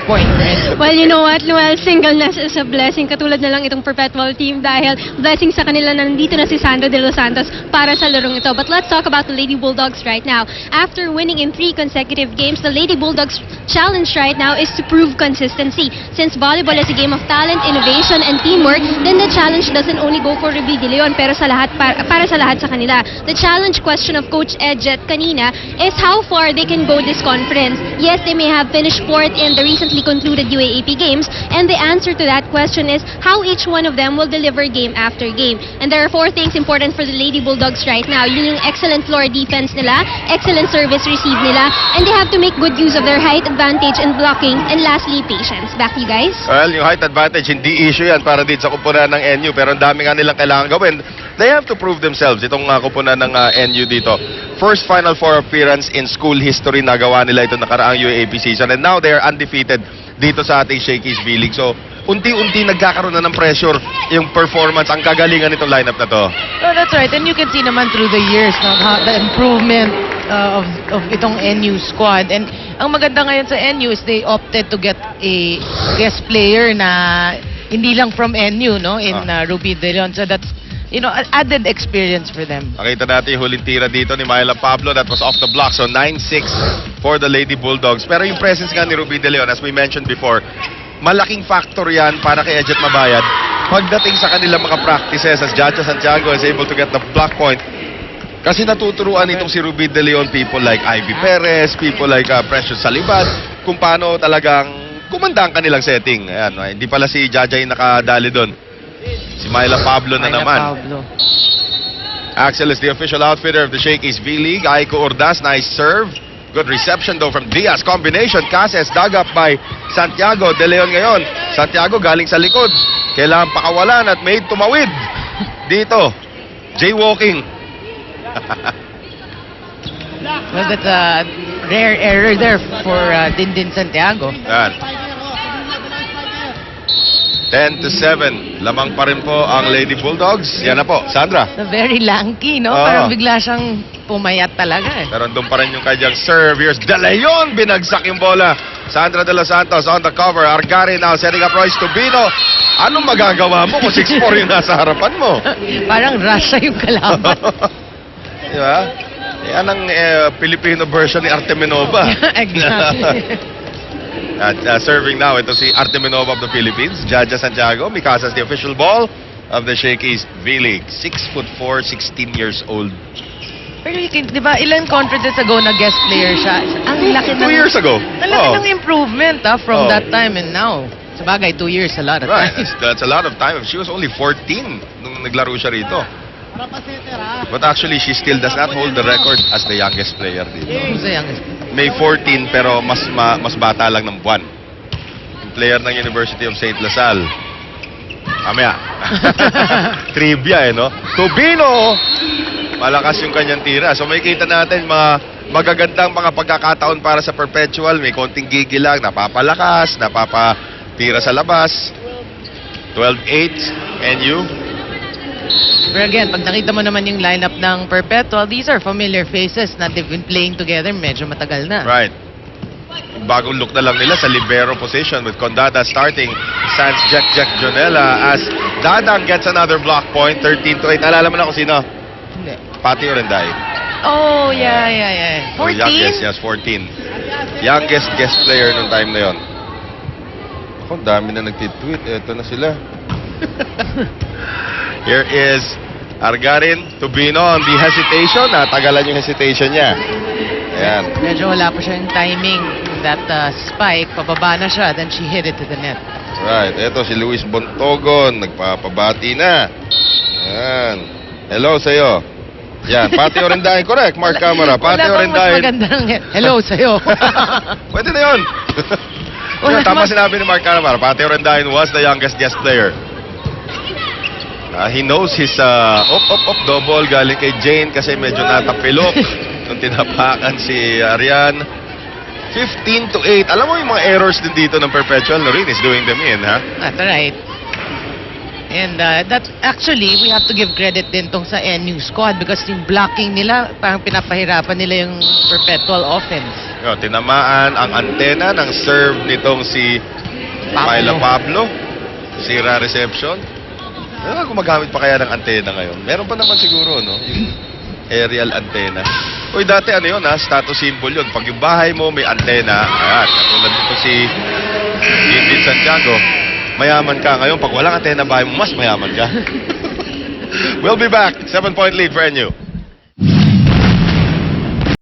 point for NU. Well, you know what, Noel, singleness is a blessing. Katulad na lang itong Perpetual team dahil blessing sa kanila na nandito na si Sandra De Los Santos para sa larong ito. But let's talk about the Lady Bulldogs right now. After winning in 3 consecutive games, the Lady Bulldogs challenge right now is to prove consistency. Since volleyball is a game of talent, innovation, and teamwork, then the challenge doesn't only go for Ruby De Leon pero sa lahat para sa lahat sa kanila. The challenge question of Coach Edget kanina is how far they can go this conference. Yes, they may have finished 4th in the recently concluded UAAP games, and the answer to that question is how each one of them will deliver game after game. And there are 4 things important for the Lady Bulldogs right now. Yun yung excellent floor defense nila, excellent service receive nila, and they have to make good use of their height advantage in blocking, and lastly, patience. Back to you guys. Well, yung height advantage, hindi issue yan para din sa kupunan ng NU, pero ang dami nga nilang kailangan gawin. They have to prove themselves, itong kupunan ng NU dito. First Final Four appearance in school history, nagawa nila ito nakaraang UAAP season, and now they are undefeated dito sa ating Shakey's B-League. So, unti-unti nagkakaroon na ng pressure yung performance, ang kagalingan nitong lineup na to. Oh, that's right. And you can see naman through the years the improvement of itong NU squad. And ang maganda ngayon sa NU is they opted to get a guest player na hindi lang from NU, no, in Ruby De Leon. So that's, you know, added experience for them. Nakita natin yung huling tira dito ni Myla Pablo. That was off the block. So 9-6 for the Lady Bulldogs. Pero yung presence nga ni Ruby De Leon, as we mentioned before, malaking factor yan para kay Edget Mabayad. Pagdating sa kanilang mga practices, as Jaja Santiago is able to get the block point, kasi natuturuan itong si Ruby De Leon people like Ivy Perez, people like Precious Salibad, kung paano talagang kumanda ang kanilang setting. Ayan, hindi pala si Jaja yung nakadali doon. Si Myla Pablo na naman. Pablo. Axel is the official outfitter of the Shakey's V-League. Aiko Ordas, nice serve. Good reception though from Diaz. Combination. Cases dug up by Santiago De Leon ngayon. Santiago galing sa likod. Kailangan pakawalan at made tumawid. Dito. Jaywalking. Well, that's a rare error there for Dindin Santiago. Yan. 10-7. Lamang pa rin po ang Lady Bulldogs. Yan na po. Sandra. Very lanky, no? Oo. Parang bigla siyang pumayat talaga eh. Pero doon pa rin yung kanyang serve. Here's De Leon. Binagsak yung bola. Sandra De Los Santos on the cover. Argari now setting up Royce Tubino. Anong magagawa mo kung 6'4 yung nasa harapan mo? Parang Russia yung kalaban. Di ba? Yan ang Filipino version ni Arteminova. Exactly. At serving now, ito si Arteminova of the Philippines. Jaja Santiago. Mikasa's the official ball of the Shakey's V-League. 6'4", 16 years old. Pero di ba, ilang conferences ago na guest player siya? Ang laki 2 years ago. Ang laki ng improvement from that time and now. Sabagay, 2 years, a lot of Right, time. that's a lot of time. She was only 14 nung naglaro siya rito. But actually, she still does not hold the record as the youngest player dito. Who's the youngest? May 14 pero mas bata lang ng buwan. Yung player ng University of St. Lasal. Mamaya. Trivia no? Tubino! Malakas yung kanyang tira. So may kita natin mga magagandang mga pagkakataon para sa Perpetual. May konting gigil lang, napapalakas, napapatira sa labas. 12-8, NU. Pero again, pag nakita mo naman yung lineup ng Perpetual, these are familiar faces na they've been playing together medyo matagal na. Right. Bagong look na lang nila sa libero position with Condada starting. Sans Jack Jonella as Dadang gets another block point. 13-8. Alala mo na kung sino? Hindi. Pati Orenday. Oh, yeah. 14? Or youngest, yes, 14. Youngest guest player nung time na yon. Ako, dami na nagtitweet. Eto na sila. Here is Argarin Tubino on the hesitation. Natagalan yung hesitation niya. Ayan. Medyo wala pa siya yung timing. That spike, pababa na siya, then she hit it to the net. Right. Eto si Luis Bontogon. Nagpapabati na. Ayan. Hello sa'yo. Yan. Pati Orendain. Correct, Mark Camara. Pati Wala bang mas Orendain. magandang hello sa'yo? Pwede na yun. Tama sinabi ni Mark Camara. Pati Orendain was the youngest guest player. He knows his double galing kay Jane kasi medyo natapilok nung tinapakan si Arian. 15-8. Alam mo yung mga errors din dito ng Perpetual, Noreen is doing them in, ha? That's right. And that actually, we have to give credit din tong sa NU squad because yung blocking nila, parang pinapahirapan nila yung perpetual offense. Yo, tinamaan ang antena ng serve nitong si Myla Pablo. Sira reception. Gumagamit pa kaya ng antena ngayon? Meron pa naman siguro, no? Yung aerial antena. Uy, dati ano yun, status symbol yun. Pag yung bahay mo may antena, ayan, katulad nito si David Santiago, mayaman ka. Ngayon, pag walang antena bahay mo, mas mayaman ka. We'll be back. 7-point lead for NU.